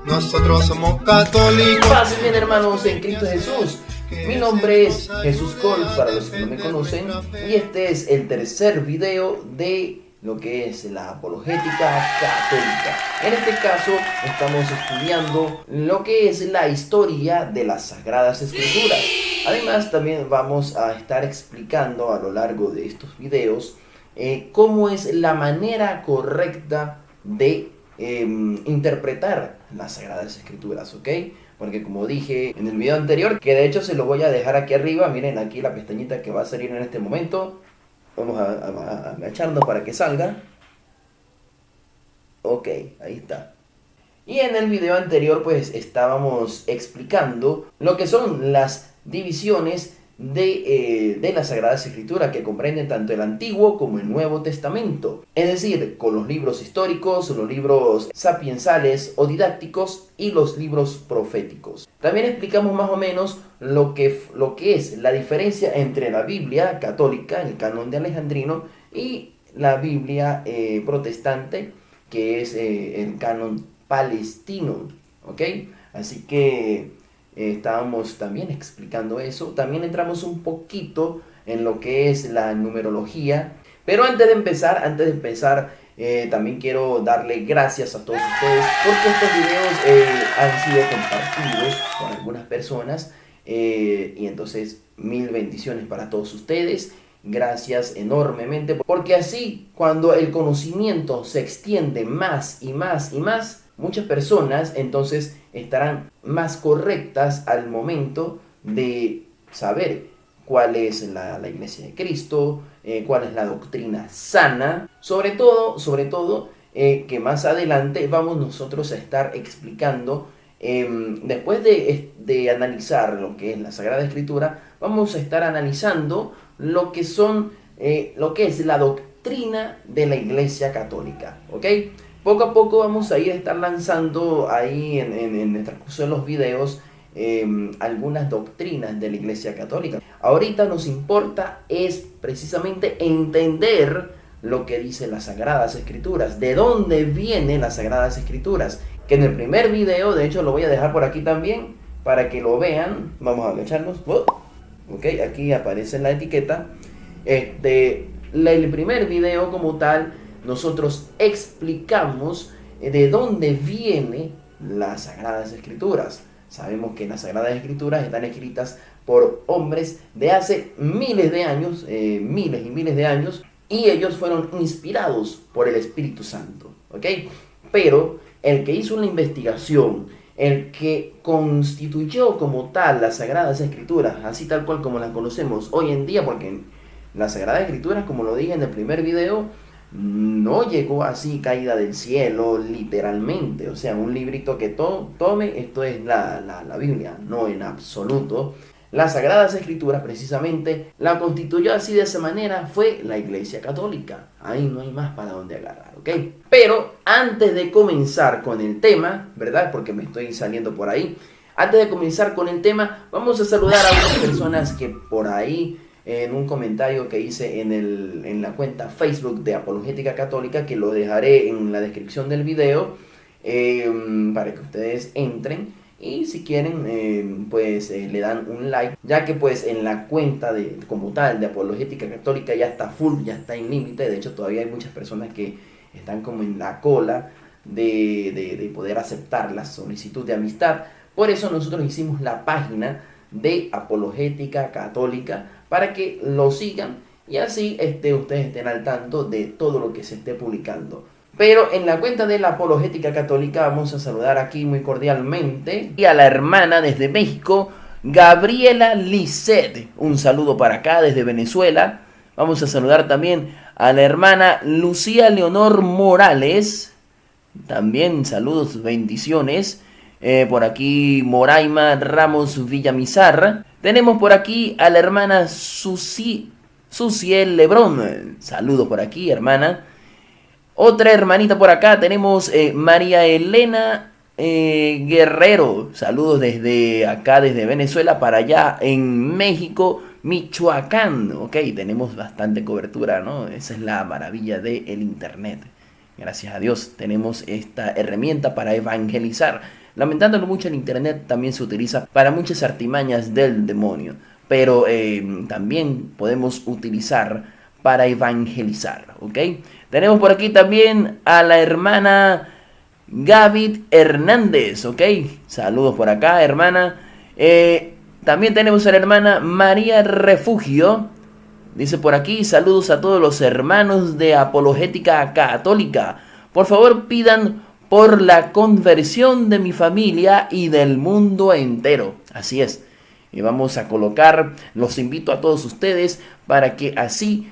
nosotros somos católicos. Paz, bien hermanos en Cristo Jesús. Mi nombre es Jesús Col, para los que no me conocen, y este es el tercer video de lo que es la apologética católica. En este caso estamos estudiando lo que es la historia de las Sagradas Escrituras. Además también vamos a estar explicando a lo largo de estos videos cómo es la manera correcta de interpretar las Sagradas Escrituras, ¿ok? Porque como dije en el video anterior, que de hecho se lo voy a dejar aquí arriba, miren aquí la pestañita que va a salir en este momento. Vamos a agacharnos para que salga. Ok, ahí está. Y en el video anterior pues estábamos explicando lo que son las divisiones de las Sagradas Escrituras, que comprenden tanto el Antiguo como el Nuevo Testamento. Es decir, con los libros históricos, los libros sapiensales o didácticos y los libros proféticos. También explicamos más o menos lo que es la diferencia entre la Biblia católica, el canon de Alejandrino, y la Biblia protestante, que es el canon palestino, ¿ok? Así que estábamos también explicando eso. También entramos un poquito en lo que es la numerología. Pero antes de empezar, también quiero darle gracias a todos ustedes, porque estos videos han sido compartidos por algunas personas. Y entonces, mil bendiciones para todos ustedes. Gracias enormemente, porque así cuando el conocimiento se extiende más y más y más, muchas personas entonces estarán más correctas al momento de saber cuál es la Iglesia de Cristo, cuál es la doctrina sana, sobre todo que más adelante vamos nosotros a estar explicando. Después de analizar lo que es la Sagrada Escritura, vamos a estar analizando lo que es la doctrina de la Iglesia Católica, ¿ok? Poco a poco vamos a estar lanzando ahí en el transcurso de los videos algunas doctrinas de la Iglesia Católica. Ahorita nos importa es precisamente entender lo que dice las Sagradas Escrituras, de dónde vienen las Sagradas Escrituras, que en el primer video, de hecho lo voy a dejar por aquí también, para que lo vean. Vamos a agacharnos, ok, aquí aparece la etiqueta. El primer video como tal, nosotros explicamos de dónde vienen las Sagradas Escrituras. Sabemos que las Sagradas Escrituras están escritas por hombres de hace miles de años, miles y miles de años, y ellos fueron inspirados por el Espíritu Santo, ¿ok? Pero el que hizo una investigación, el que constituyó como tal las Sagradas Escrituras, así tal cual como las conocemos hoy en día, porque las Sagradas Escrituras, como lo dije en el primer video, no llegó así caída del cielo, literalmente. O sea, un librito que tome, esto es la Biblia, no en absoluto. Las Sagradas Escrituras precisamente la constituyó así de esa manera fue la Iglesia Católica. Ahí no hay más para dónde agarrar, ¿ok? Pero antes de comenzar con el tema, ¿verdad? Porque me estoy saliendo por ahí. Antes de comenzar con el tema, vamos a saludar a unas personas que por ahí, en un comentario que hice en la cuenta Facebook de Apologética Católica, que lo dejaré en la descripción del video, para que ustedes entren. Y si quieren, le dan un like, ya que pues en la cuenta como tal de Apologética Católica ya está full, ya está en límite. De hecho todavía hay muchas personas que están como en la cola de poder aceptar la solicitud de amistad. Por eso nosotros hicimos la página de Apologética Católica, para que lo sigan y así ustedes estén al tanto de todo lo que se esté publicando. Pero en la cuenta de la Apologética Católica vamos a saludar aquí muy cordialmente y a la hermana desde México, Gabriela Lisset. Un saludo para acá desde Venezuela. Vamos a saludar también a la hermana Lucía Leonor Morales. También saludos, bendiciones. Por aquí Moraima Ramos Villamizar. Tenemos por aquí a la hermana Suciel Lebrón. Saludos por aquí, hermana. Otra hermanita por acá tenemos María Elena Guerrero. Saludos desde acá, desde Venezuela para allá en México, Michoacán. Ok, tenemos bastante cobertura, ¿no? Esa es la maravilla del internet. Gracias a Dios tenemos esta herramienta para evangelizar Lamentándolo mucho, el internet también se utiliza para muchas artimañas del demonio, pero también podemos utilizar para evangelizar, ¿ok? Tenemos por aquí también a la hermana Gaby Hernández, ¿ok? Saludos por acá, hermana. También tenemos a la hermana María Refugio. Dice por aquí, saludos a todos los hermanos de Apologética Católica. Por favor, pidan por la conversión de mi familia y del mundo entero. Así es. Y vamos a colocar, los invito a todos ustedes para que así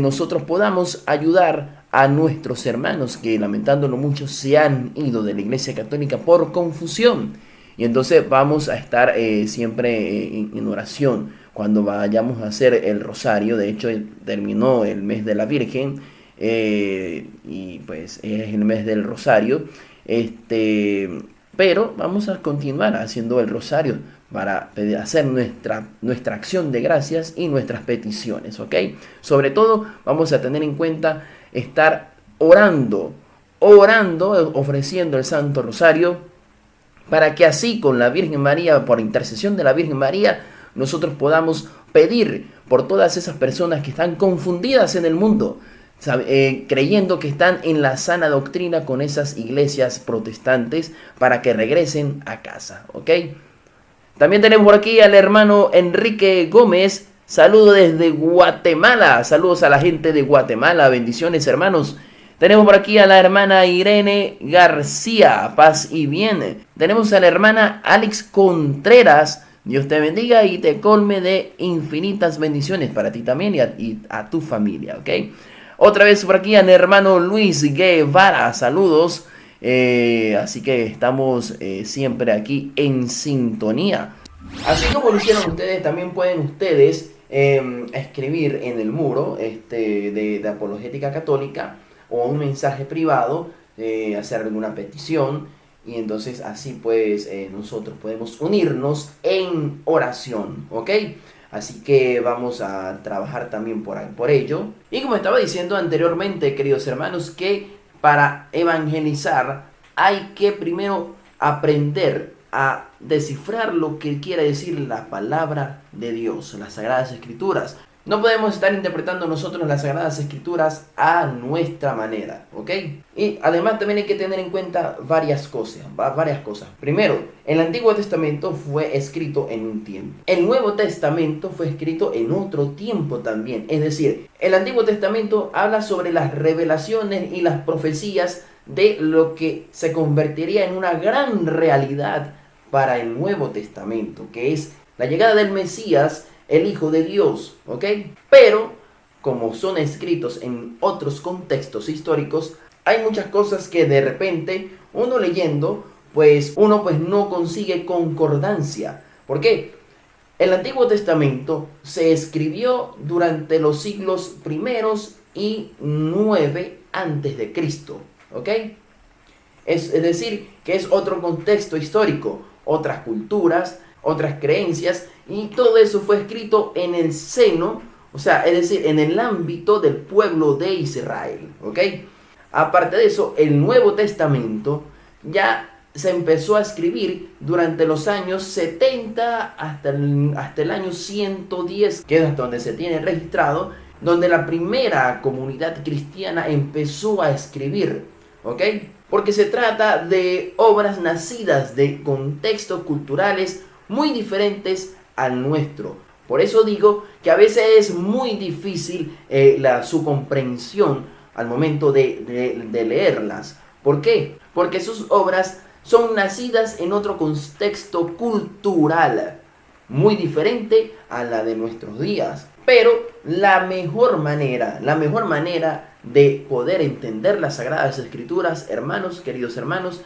nosotros podamos ayudar a nuestros hermanos que, lamentándolo mucho, se han ido de la Iglesia Católica por confusión. Y entonces vamos a estar siempre en oración cuando vayamos a hacer el rosario. De hecho, terminó el mes de la Virgen y pues es el mes del rosario. Pero vamos a continuar haciendo el rosario para hacer nuestra acción de gracias y nuestras peticiones, ¿ok? Sobre todo vamos a tener en cuenta estar orando, ofreciendo el Santo Rosario, para que así con la Virgen María, por intercesión de la Virgen María, nosotros podamos pedir por todas esas personas que están confundidas en el mundo, creyendo que están en la sana doctrina con esas iglesias protestantes, para que regresen a casa, ¿ok? También tenemos por aquí al hermano Enrique Gómez. Saludos desde Guatemala. Saludos a la gente de Guatemala. Bendiciones, hermanos. Tenemos por aquí a la hermana Irene García. Paz y bien. Tenemos a la hermana Alex Contreras. Dios te bendiga y te colme de infinitas bendiciones para ti también y a tu familia, ¿ok? Otra vez por aquí al hermano Luis Guevara. Saludos. Así que estamos siempre aquí en sintonía. Así como lo hicieron ustedes, también pueden ustedes escribir en el muro de Apologética Católica, o un mensaje privado, hacer alguna petición, y entonces así pues nosotros podemos unirnos en oración, ¿ok? Así que vamos a trabajar también por ello. Y como estaba diciendo anteriormente, queridos hermanos, que para evangelizar hay que primero aprender a descifrar lo que quiere decir la palabra de Dios, las Sagradas Escrituras. No podemos estar interpretando nosotros las Sagradas Escrituras a nuestra manera, ¿ok? Y además también hay que tener en cuenta varias cosas. Primero, el Antiguo Testamento fue escrito en un tiempo. El Nuevo Testamento fue escrito en otro tiempo también. Es decir, el Antiguo Testamento habla sobre las revelaciones y las profecías de lo que se convertiría en una gran realidad para el Nuevo Testamento, que es la llegada del Mesías, el Hijo de Dios, ¿ok? Pero, como son escritos en otros contextos históricos, hay muchas cosas que de repente uno leyendo, pues uno pues no consigue concordancia. ¿Por qué? El Antiguo Testamento se escribió durante los siglos primeros y 9 antes de Cristo, ¿ok? Es decir, que es otro contexto histórico, otras culturas, otras creencias, y todo eso fue escrito en el seno, o sea, es decir, en el ámbito del pueblo de Israel, ¿ok? Aparte de eso, el Nuevo Testamento ya se empezó a escribir durante los años 70 hasta el año 110, que es hasta donde se tiene registrado, donde la primera comunidad cristiana empezó a escribir, ¿ok? Porque se trata de obras nacidas de contextos culturales muy diferentes al nuestro. Por eso digo que a veces es muy difícil su comprensión al momento de leerlas. ¿Por qué? Porque sus obras son nacidas en otro contexto cultural muy diferente a la de nuestros días. Pero la mejor manera de poder entender las Sagradas Escrituras, hermanos, queridos hermanos,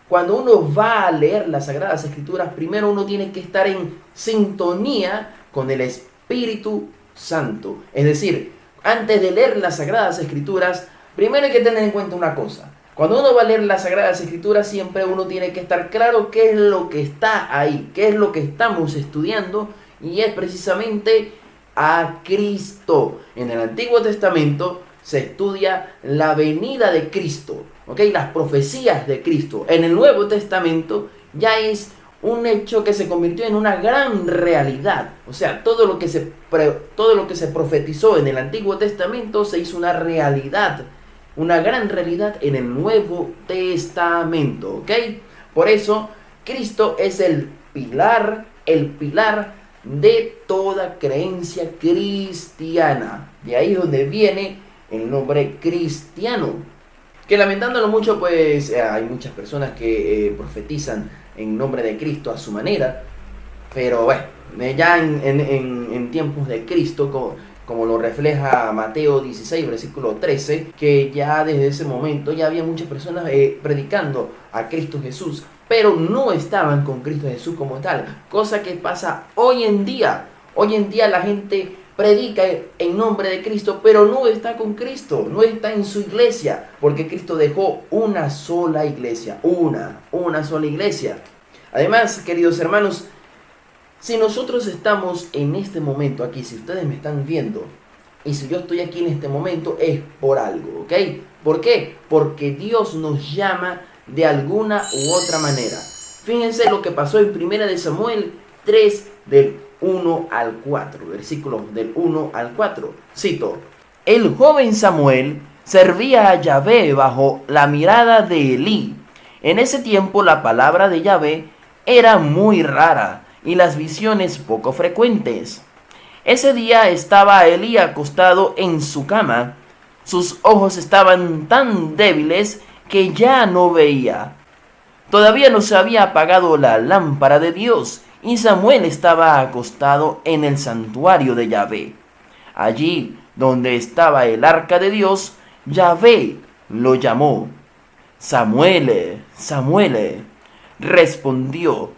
cuando uno va a leer las Sagradas Escrituras, primero uno tiene que estar en sintonía con el Espíritu Santo. Es decir, antes de leer las Sagradas Escrituras, primero hay que tener en cuenta una cosa. Cuando uno va a leer las Sagradas Escrituras, siempre uno tiene que estar claro qué es lo que está ahí, qué es lo que estamos estudiando, y es precisamente a Cristo. En el Antiguo Testamento se estudia la venida de Cristo, ¿ok? Las profecías de Cristo. En el Nuevo Testamento ya es un hecho que se convirtió en una gran realidad. O sea, todo lo que se profetizó en el Antiguo Testamento se hizo una realidad, una gran realidad en el Nuevo Testamento, ¿ok? Por eso, Cristo es el pilar de toda creencia cristiana. De ahí es donde viene el nombre cristiano. Que lamentándolo mucho, pues hay muchas personas que profetizan en nombre de Cristo a su manera. Pero bueno, ya en tiempos de Cristo, como lo refleja Mateo 16, versículo 13, que ya desde ese momento ya había muchas personas predicando a Cristo Jesús, pero no estaban con Cristo Jesús como tal. Cosa que pasa hoy en día. Hoy en día la gente predica en nombre de Cristo, pero no está con Cristo, no está en su iglesia, porque Cristo dejó una sola iglesia, una sola iglesia. Además, queridos hermanos, si nosotros estamos en este momento aquí, si ustedes me están viendo, y si yo estoy aquí en este momento, es por algo, ¿ok? ¿Por qué? Porque Dios nos llama de alguna u otra manera. Fíjense lo que pasó en 1 de Samuel 3, del 1 al 4, versículos del 1 al 4. Cito: el joven Samuel servía a Yahvé bajo la mirada de Elí. En ese tiempo la palabra de Yahvé era muy rara y las visiones poco frecuentes. Ese día estaba Elí acostado en su cama. Sus ojos estaban tan débiles que ya no veía. Todavía no se había apagado la lámpara de Dios y Samuel estaba acostado en el santuario de Yahvé. Allí donde estaba el arca de Dios, Yahvé lo llamó. Samuel, Samuel, respondió,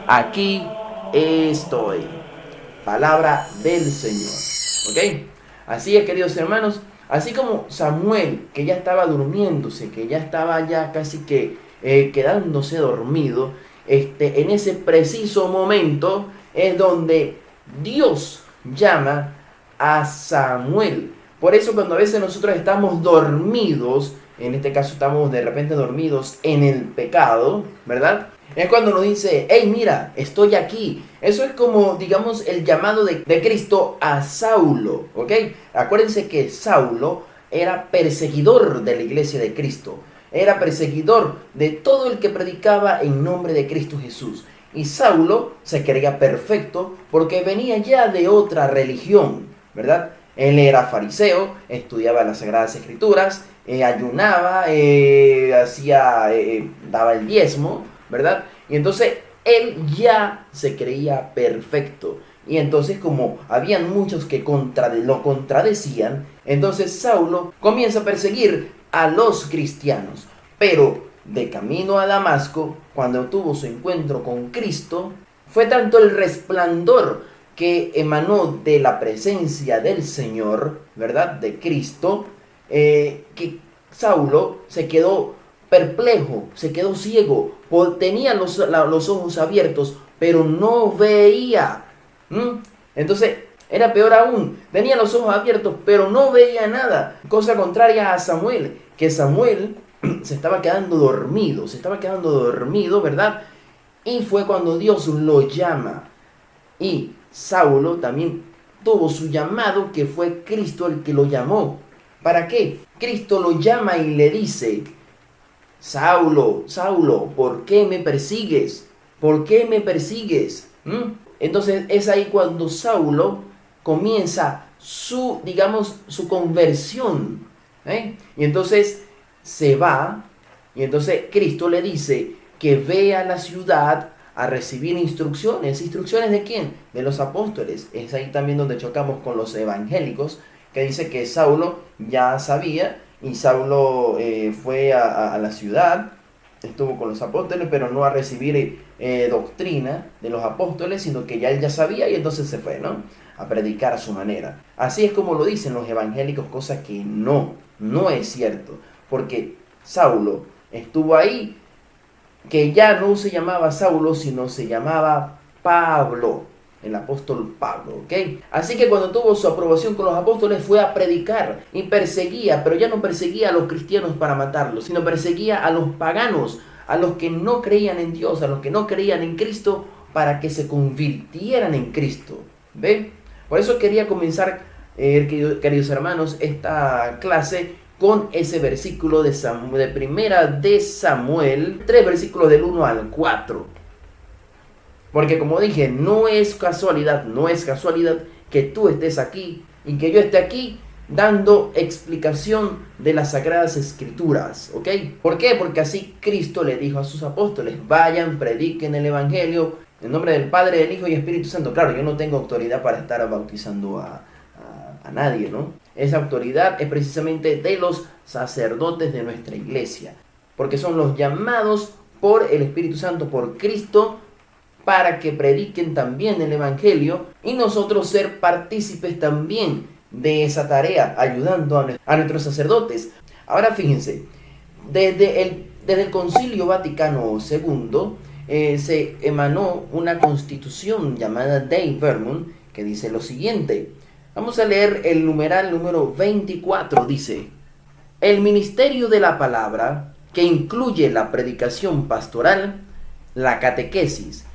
aquí estoy. Palabra del Señor. ¿Ok? Así es, queridos hermanos, así como Samuel, que ya estaba durmiéndose, que ya estaba ya casi que quedándose dormido, en ese preciso momento es donde Dios llama a Samuel. Por eso cuando a veces nosotros estamos dormidos, en este caso estamos de repente dormidos en el pecado, ¿verdad? Es cuando nos dice, hey, mira, estoy aquí. Eso es como, digamos, el llamado de Cristo a Saulo, ¿ok? Acuérdense que Saulo era perseguidor de la iglesia de Cristo. Era perseguidor de todo el que predicaba en nombre de Cristo Jesús. Y Saulo se creía perfecto porque venía ya de otra religión, ¿verdad? Él era fariseo, estudiaba las Sagradas Escrituras, ayunaba, daba el diezmo, ¿verdad? Y entonces él ya se creía perfecto. Y entonces, como habían muchos que lo contradecían, entonces Saulo comienza a perseguir a los cristianos. Pero de camino a Damasco, cuando tuvo su encuentro con Cristo, fue tanto el resplandor que emanó de la presencia del Señor, ¿verdad? De Cristo, que Saulo se quedó perplejo, se quedó ciego, tenía los ojos abiertos, pero no veía. Entonces, era peor aún, tenía los ojos abiertos, pero no veía nada. Cosa contraria a Samuel, que Samuel se estaba quedando dormido, ¿verdad? Y fue cuando Dios lo llama. Y Saulo también tuvo su llamado, que fue Cristo el que lo llamó. ¿Para qué? Cristo lo llama y le dice, Saulo, Saulo, ¿por qué me persigues? ¿Por qué me persigues? Entonces es ahí cuando Saulo comienza su conversión. Y entonces se va, y entonces Cristo le dice que ve a la ciudad a recibir instrucciones. ¿Instrucciones de quién? De los apóstoles. Es ahí también donde chocamos con los evangélicos, que dice que Saulo ya sabía, y Saulo fue a la ciudad, estuvo con los apóstoles, pero no a recibir doctrina de los apóstoles, sino que ya él ya sabía, y entonces se fue, ¿no? A predicar a su manera. Así es como lo dicen los evangélicos, cosa que no es cierto, porque Saulo estuvo ahí, que ya no se llamaba Saulo, sino se llamaba Pablo, el apóstol Pablo, ¿ok? Así que cuando tuvo su aprobación con los apóstoles, fue a predicar y perseguía, pero ya no perseguía a los cristianos para matarlos, sino perseguía a los paganos, a los que no creían en Dios, a los que no creían en Cristo, para que se convirtieran en Cristo. ¿Ve? Por eso quería comenzar, queridos hermanos, esta clase con ese versículo de primera de Samuel, 3 versículos del 1 al 4. Porque como dije, no es casualidad que tú estés aquí y que yo esté aquí dando explicación de las Sagradas Escrituras, ¿ok? ¿Por qué? Porque así Cristo le dijo a sus apóstoles: vayan, prediquen el Evangelio en nombre del Padre, del Hijo y Espíritu Santo. Claro, yo no tengo autoridad para estar bautizando a nadie, ¿no? Esa autoridad es precisamente de los sacerdotes de nuestra iglesia, porque son los llamados por el Espíritu Santo, por Cristo, para que prediquen también el Evangelio y nosotros ser partícipes también de esa tarea, ayudando a nuestros sacerdotes. Ahora fíjense, desde el Concilio Vaticano II se emanó una constitución llamada Dei Verbum, que dice lo siguiente. Vamos a leer el numeral número 24. Dice: el ministerio de la palabra, que incluye la predicación pastoral, la catequesis,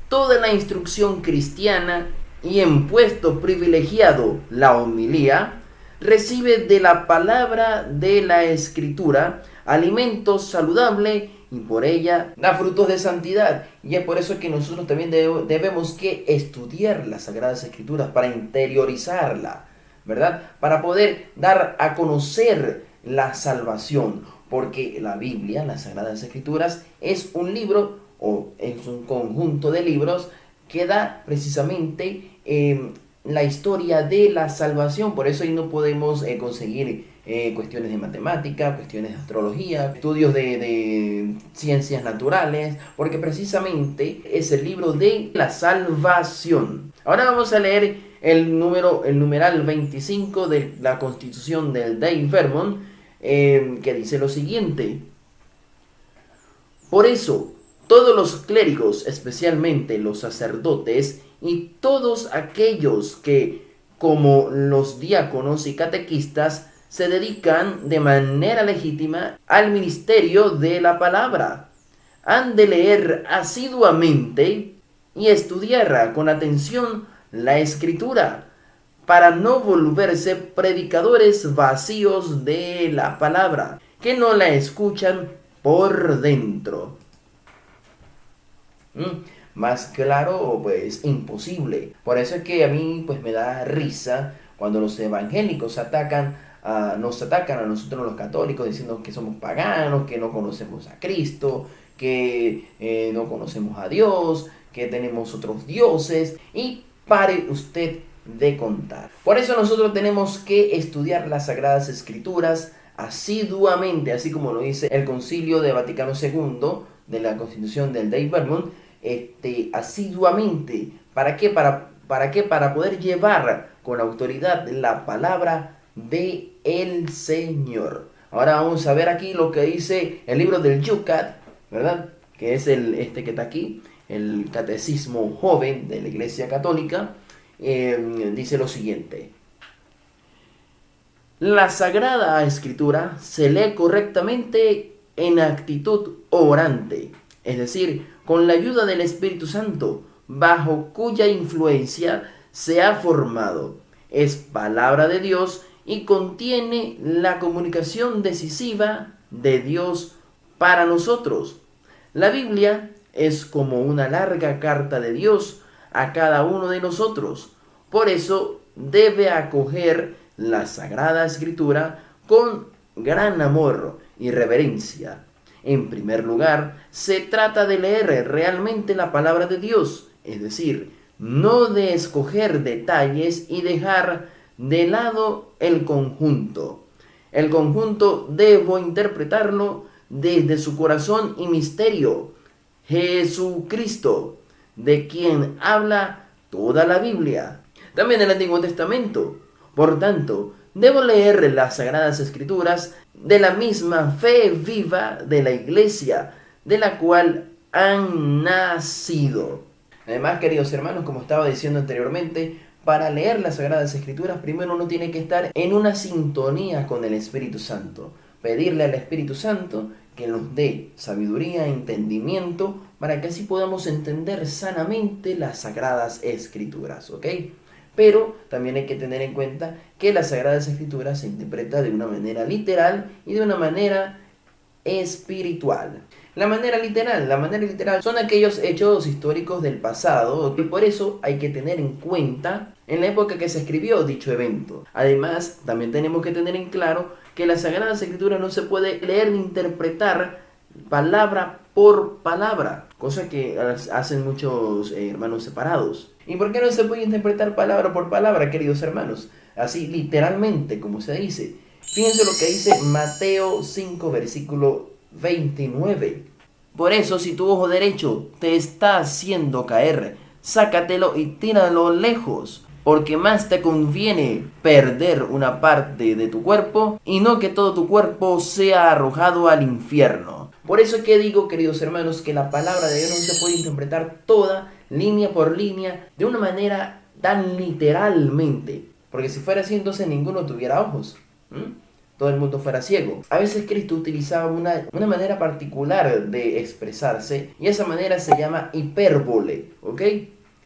toda la instrucción cristiana y en puesto privilegiado la homilía, recibe de la palabra de la Escritura alimento saludable y por ella da frutos de santidad. Y es por eso que nosotros también debemos que estudiar las Sagradas Escrituras para interiorizarla, ¿verdad? Para poder dar a conocer la salvación, porque la Biblia, las Sagradas Escrituras, es un libro o es un conjunto de libros que da precisamente la historia de la salvación. Por eso ahí no podemos conseguir cuestiones de matemática, cuestiones de astrología, estudios de ciencias naturales, porque precisamente es el libro de la salvación. Ahora vamos a leer el numeral 25 de la Constitución del Dei Verbum, que dice lo siguiente: por eso, todos los clérigos, especialmente los sacerdotes, y todos aquellos que, como los diáconos y catequistas, se dedican de manera legítima al ministerio de la palabra, han de leer asiduamente y estudiar con atención la Escritura, para no volverse predicadores vacíos de la palabra, que no la escuchan por dentro. Más claro, pues imposible. Por eso es que a mí pues me da risa cuando los evangélicos nos atacan a nosotros los católicos, diciendo que somos paganos, que no conocemos a Cristo, que no conocemos a Dios, que tenemos otros dioses. Y pare usted de contar. Por eso nosotros tenemos que estudiar las Sagradas Escrituras asiduamente, así como lo dice el Concilio de Vaticano II de la Constitución del Dei Verbum, asiduamente. ¿Para qué? ¿Para qué? Para poder llevar con autoridad la palabra de el Señor. Ahora vamos a ver aquí lo que dice el libro del Yucat, ¿verdad? Que es que está aquí, el Catecismo Joven de la Iglesia Católica. Dice lo siguiente: la Sagrada Escritura se lee correctamente en actitud orante, es decir, con la ayuda del Espíritu Santo, bajo cuya influencia se ha formado. Es palabra de Dios y contiene la comunicación decisiva de Dios para nosotros. La Biblia es como una larga carta de Dios a cada uno de nosotros. Por eso debe acoger la Sagrada Escritura con gran amor y reverencia. En primer lugar, se trata de leer realmente la palabra de Dios, es decir, no de escoger detalles y dejar de lado el conjunto. El conjunto debo interpretarlo desde su corazón y misterio, Jesucristo, de quien habla toda la Biblia, también el Antiguo Testamento. Por tanto, debo leer las Sagradas Escrituras de la misma fe viva de la Iglesia, de la cual han nacido. Además, queridos hermanos, como estaba diciendo anteriormente, para leer las Sagradas Escrituras, primero uno tiene que estar en una sintonía con el Espíritu Santo. Pedirle al Espíritu Santo que nos dé sabiduría, entendimiento, para que así podamos entender sanamente las Sagradas Escrituras, ¿ok? Pero también hay que tener en cuenta que las Sagradas Escrituras se interpreta de una manera literal y de una manera espiritual. La manera literal son aquellos hechos históricos del pasado y por eso hay que tener en cuenta en la época que se escribió dicho evento. Además, también tenemos que tener en claro que las Sagradas Escrituras no se puede leer ni interpretar palabra por palabra, cosa que hacen muchos hermanos separados. ¿Y por qué no se puede interpretar palabra por palabra, queridos hermanos? Así literalmente, como se dice. Fíjense lo que dice Mateo 5, versículo 29. Por eso, si tu ojo derecho te está haciendo caer, sácatelo y tíralo lejos, porque más te conviene perder una parte de tu cuerpo y no que todo tu cuerpo sea arrojado al infierno. Por eso que digo, queridos hermanos, que la palabra de Dios no se puede interpretar toda, línea por línea, de una manera tan literalmente, porque si fuera así, entonces ninguno tuviera ojos. Todo el mundo fuera ciego. A veces Cristo utilizaba una manera particular de expresarse y esa manera se llama hipérbole, ¿ok?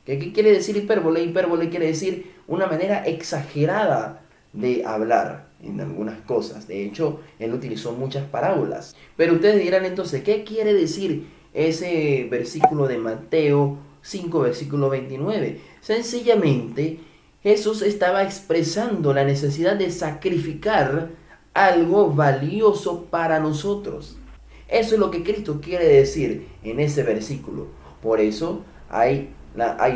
¿Qué quiere decir hipérbole? Hipérbole quiere decir una manera exagerada de hablar en algunas cosas. De hecho, él utilizó muchas parábolas. Pero ustedes dirán entonces, ¿qué quiere decir ese versículo de Mateo 5, versículo 29? Sencillamente, Jesús estaba expresando la necesidad de sacrificar algo valioso para nosotros. Eso es lo que Cristo quiere decir en ese versículo. Por eso hay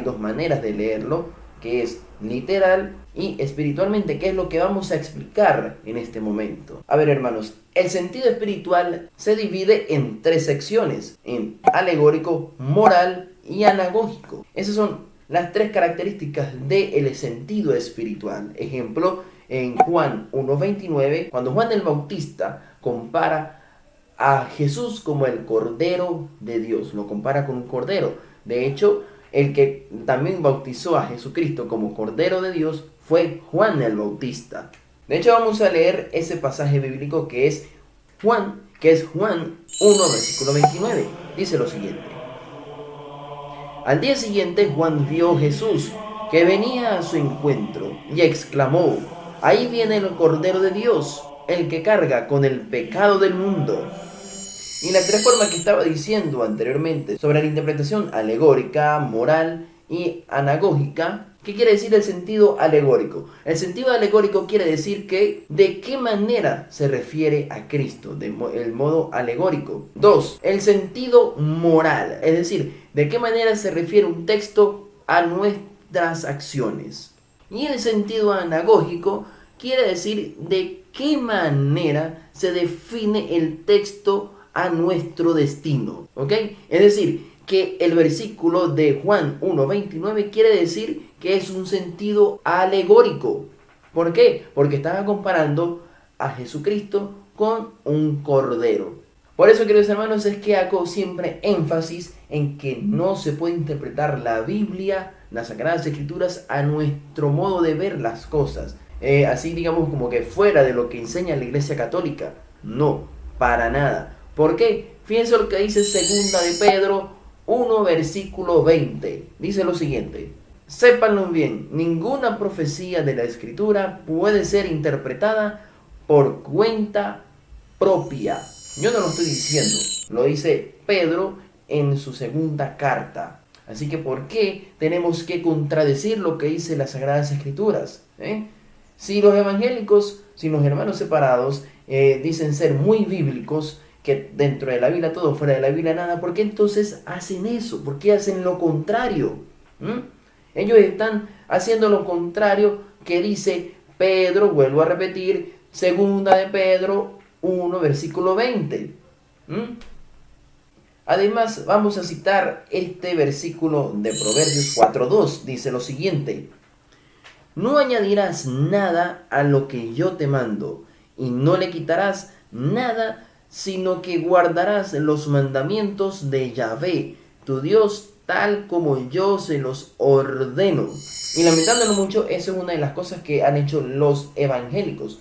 dos maneras de leerlo, que es literal y espiritualmente, que es lo que vamos a explicar en este momento. A ver, hermanos, el sentido espiritual se divide en tres secciones, en alegórico, moral y anagógico. Esas son las tres características del sentido espiritual. Ejemplo, en Juan 1:29, cuando Juan el Bautista compara a Jesús como el Cordero de Dios, lo compara con un cordero. De hecho, el que también bautizó a Jesucristo como Cordero de Dios fue Juan el Bautista. De hecho, vamos a leer ese pasaje bíblico que es Juan 1, versículo 29. Dice lo siguiente: al día siguiente Juan vio a Jesús que venía a su encuentro y exclamó: ahí viene el Cordero de Dios, el que carga con el pecado del mundo. Y las tres formas que estaba diciendo anteriormente sobre la interpretación alegórica, moral y anagógica. ¿Qué quiere decir el sentido alegórico? El sentido alegórico quiere decir que de qué manera se refiere a Cristo, el modo alegórico. 2. El sentido moral, es decir, de qué manera se refiere un texto a nuestras acciones. Y el sentido anagógico quiere decir de qué manera se define el texto a nuestro destino, ¿ok? Es decir, que el versículo de Juan 1:29 quiere decir que es un sentido alegórico. ¿Por qué? Porque estaba comparando a Jesucristo con un cordero. Por eso, queridos hermanos, es que hago siempre énfasis en que no se puede interpretar la Biblia, las Sagradas Escrituras, a nuestro modo de ver las cosas. Así, digamos, como que fuera de lo que enseña la Iglesia Católica. No, para nada. ¿Por qué? Fíjense lo que dice 2 de Pedro 1, versículo 20. Dice lo siguiente: sépanlo bien, ninguna profecía de la Escritura puede ser interpretada por cuenta propia. Yo no lo estoy diciendo, lo dice Pedro en su segunda carta. Así que ¿por qué tenemos que contradecir lo que dice las Sagradas Escrituras? Si los evangélicos, si los hermanos separados dicen ser muy bíblicos, que dentro de la Biblia todo, fuera de la Biblia nada, ¿por qué entonces hacen eso? ¿Por qué hacen lo contrario? Ellos están haciendo lo contrario que dice Pedro, vuelvo a repetir, 2 de Pedro 1, versículo 20. Además, vamos a citar este versículo de Proverbios 4:2. Dice lo siguiente: no añadirás nada a lo que yo te mando, y no le quitarás nada, sino que guardarás los mandamientos de Yahvé, tu Dios, tal como yo se los ordeno. Y lamentándolo mucho, eso es una de las cosas que han hecho los evangélicos.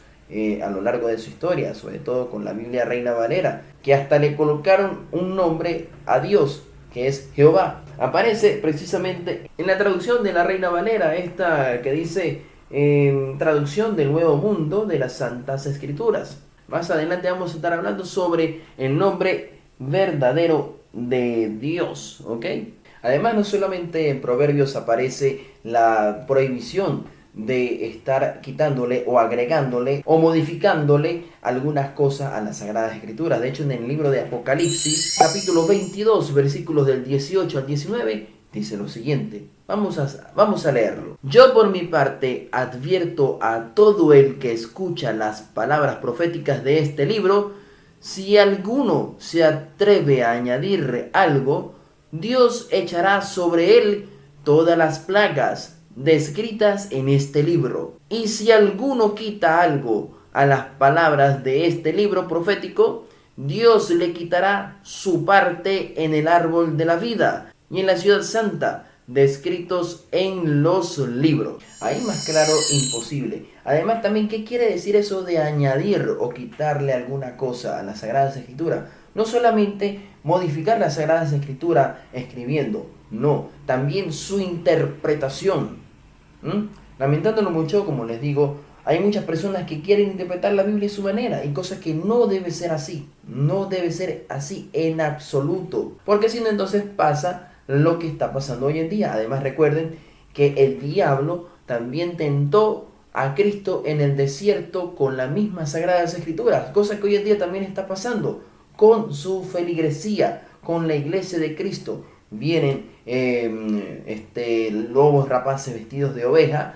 a lo largo de su historia, sobre todo con la Biblia Reina Valera, que hasta le colocaron un nombre a Dios, que es Jehová. Aparece precisamente en la traducción de la Reina Valera, esta que dice traducción del Nuevo Mundo de las Santas Escrituras. Más adelante vamos a estar hablando sobre el nombre verdadero de Dios, ¿ok? Además, no solamente en Proverbios aparece la prohibición de estar quitándole o agregándole o modificándole algunas cosas a las Sagradas Escrituras. De hecho, en el libro de Apocalipsis, capítulo 22, versículos del 18 al 19, dice lo siguiente. Vamos a leerlo. Yo por mi parte advierto a todo el que escucha las palabras proféticas de este libro, si alguno se atreve a añadir algo, Dios echará sobre él todas las plagas descritas en este libro. Y si alguno quita algo a las palabras de este libro profético, Dios le quitará su parte en el árbol de la vida y en la ciudad santa, descritos en los libros. Ahí más claro imposible. Además también, ¿qué quiere decir eso de añadir o quitarle alguna cosa a las Sagradas Escrituras? No solamente modificar las Sagradas Escrituras escribiendo, no, también su interpretación. Lamentándolo mucho, como les digo, hay muchas personas que quieren interpretar la Biblia a su manera, y cosas que no debe ser así, no debe ser así en absoluto, porque si no entonces pasa lo que está pasando hoy en día. Además recuerden que el diablo también tentó a Cristo en el desierto con las mismas Sagradas Escrituras, cosa que hoy en día también está pasando con su feligresía, con la iglesia de Cristo. Vienen lobos rapaces vestidos de oveja,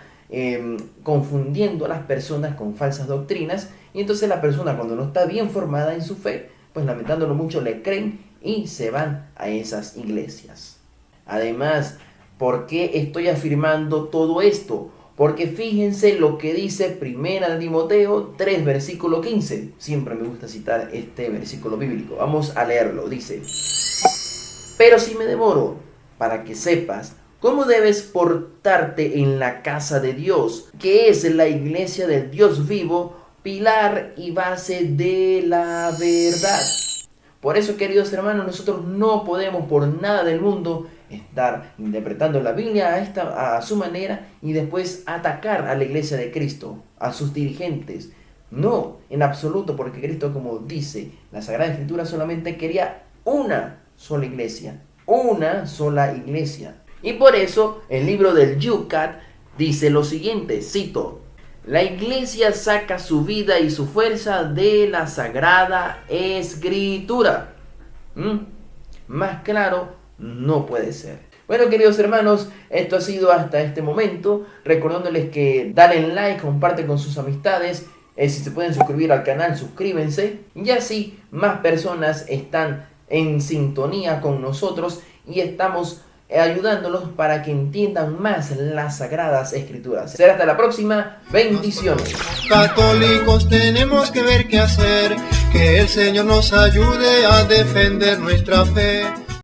confundiendo a las personas con falsas doctrinas, y entonces la persona, cuando no está bien formada en su fe, pues lamentándolo mucho, le creen y se van a esas iglesias. Además, ¿por qué estoy afirmando todo esto? Porque fíjense lo que dice 1 Timoteo 3, versículo 15. Siempre me gusta citar este versículo bíblico. Vamos a leerlo. Dice: pero si me demoro, para que sepas cómo debes portarte en la casa de Dios, que es la iglesia del Dios vivo, pilar y base de la verdad. Por eso, queridos hermanos, nosotros no podemos por nada del mundo estar interpretando la Biblia a su manera y después atacar a la iglesia de Cristo, a sus dirigentes. No, en absoluto, porque Cristo, como dice la Sagrada Escritura, solamente quería una sola iglesia, una sola iglesia. Y por eso el libro del Yucat dice lo siguiente, cito: la iglesia saca su vida y su fuerza de la Sagrada Escritura. Más claro no puede ser. Bueno, queridos hermanos, esto ha sido hasta este momento. Recordándoles que dale like, comparte con sus amistades. Si se pueden suscribir al canal, suscríbanse. Y así más personas están en sintonía con nosotros y estamos ayudándolos para que entiendan más las Sagradas Escrituras. Será hasta la próxima. Bendiciones. Católicos tenemos que ver qué hacer, que el Señor nos ayude a defender nuestra fe.